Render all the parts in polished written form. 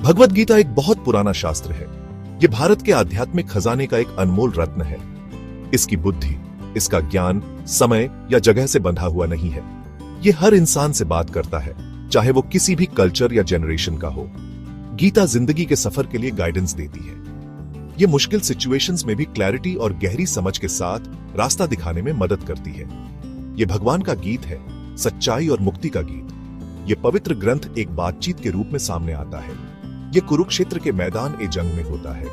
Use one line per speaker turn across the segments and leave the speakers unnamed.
भगवत गीता एक बहुत पुराना शास्त्र है। यह भारत के आध्यात्मिक खजाने का एक अनमोल रत्न है। इसकी बुद्धि, इसका ज्ञान समय या जगह से बंधा हुआ नहीं है। यह हर इंसान से बात करता है, चाहे वो किसी भी कल्चर या जनरेशन का हो। गीता जिंदगी के सफर के लिए गाइडेंस देती है। यह मुश्किल सिचुएशंस में भी क्लैरिटी और गहरी समझ के साथ रास्ता दिखाने में मदद करती है। यह भगवान का गीत है, सच्चाई और मुक्ति का गीत। यह पवित्र ग्रंथ एक बातचीत के रूप में सामने आता है। यह कुरुक्षेत्र के मैदान ए जंग में होता है।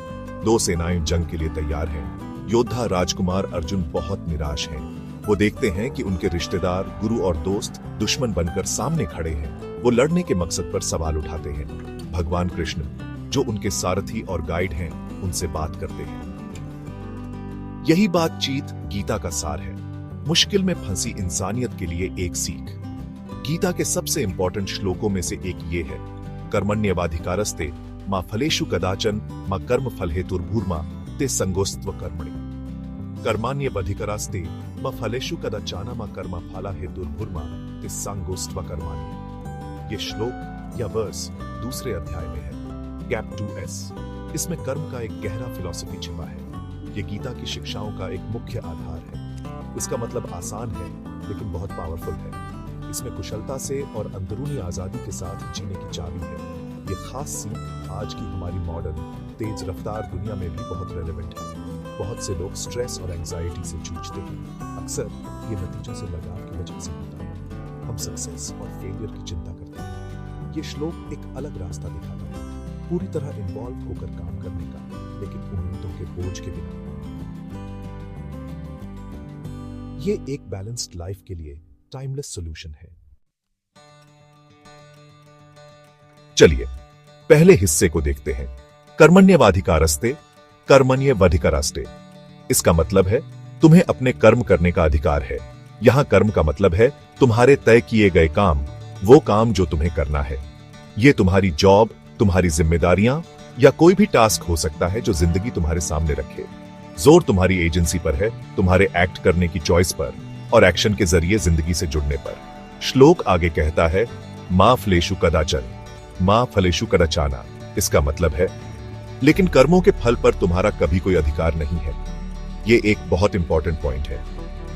दो सेनाएं जंग के लिए तैयार हैं। योद्धा राजकुमार अर्जुन बहुत निराश हैं। वो देखते हैं कि उनके रिश्तेदार, गुरु और दोस्त दुश्मन बनकर सामने खड़े हैं। वो लड़ने के मकसद पर सवाल उठाते हैं। भगवान कृष्ण, जो उनके सारथी और गाइड हैं, उनसे बात करते हैं। यही बातचीत गीता का सार है। मुश्किल में फंसी इंसानियत के लिए एक सीख। गीता के सबसे इंपॉर्टेंट श्लोकों में से एक ये है, कर्मण्येवाधिकारस्ते मा फलेषु कदाचन मा कर्म फल हेतुर्भूर्मा ते संगोस्त्व कर्मणि। कर्माण्येवाधिकारस्ते मा फलेषु कदाचन मा कर्म फल हेतुर्भूर्मा ते संगोस्त्व कर्मणि। ये श्लोक या वर्स दूसरे अध्याय में है, गैप 2s। इसमें कर्म का एक गहरा फिलॉसफी छिपा है। ये गीता की शिक्षाओं का एक मुख्य आधार है। इसका मतलब आसान है लेकिन बहुत पावरफुल है। इसमें कुशलता से और अंदरूनी आजादी के साथ जीने की चाबी है। ये खास सीख आज की हमारी मॉडर्न तेज रफ्तार दुनिया में भी बहुत रेलेवेंट है। बहुत से लोग स्ट्रेस और एंजाइटी से जूझते हैं। अक्सर ये नतीजों से लगाव की वजह से होता है। हम सक्सेस और फेलियर की चिंता करते हैं। ये श्लोक एक अलग रास्ता दिखाता है, पूरी तरह इन्वॉल्व होकर काम करने का, लेकिन उम्मीदों के बोझ के बिना। ये एक बैलेंस्ड लाइफ के लिए टाइमलेस सॉल्यूशन है। चलिए पहले हिस्से को देखते हैं। कर्मण्येवाधिकारस्ते कर्मण्येवाधिकारस्ते। इसका मतलब है तुम्हें अपने कर्म करने का अधिकार है। यहां कर्म का मतलब है तुम्हारे तय किए गए काम, वो काम जो तुम्हें करना है। ये तुम्हारी जॉब, तुम्हारी जिम्मेदारियां या कोई भी टास्क हो सकता है जो जिंदगी तुम्हारे सामने रखे। जोर तुम्हारी एजेंसी पर है, तुम्हारे एक्ट करने की चॉइस पर और एक्शन के जरिए जिंदगी से जुड़ने पर। श्लोक आगे कहता है, मा फलेषु कदाचन मा फलेषु कदाचाना। इसका मतलब है लेकिन कर्मों के फल पर तुम्हारा कभी कोई अधिकार नहीं है। ये एक बहुत इंपॉर्टेंट पॉइंट है।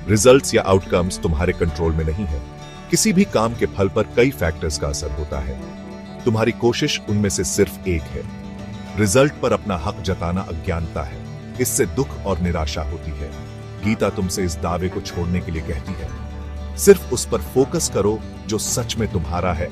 रिजल्ट्स या आउटकम्स तुम्हारे कंट्रोल में नहीं है। किसी भी काम के फल पर कई फैक्टर्स का असर होता है। तुम्हारी कोशिश उनमें से सिर्फ एक है। रिजल्ट पर अपना हक जताना अज्ञानता है। इससे दुख और निराशा होती है। गीता तुमसे इस दावे को छोड़ने के लिए कहती है, सिर्फ उस पर फोकस करो जो सच में तुम्हारा है।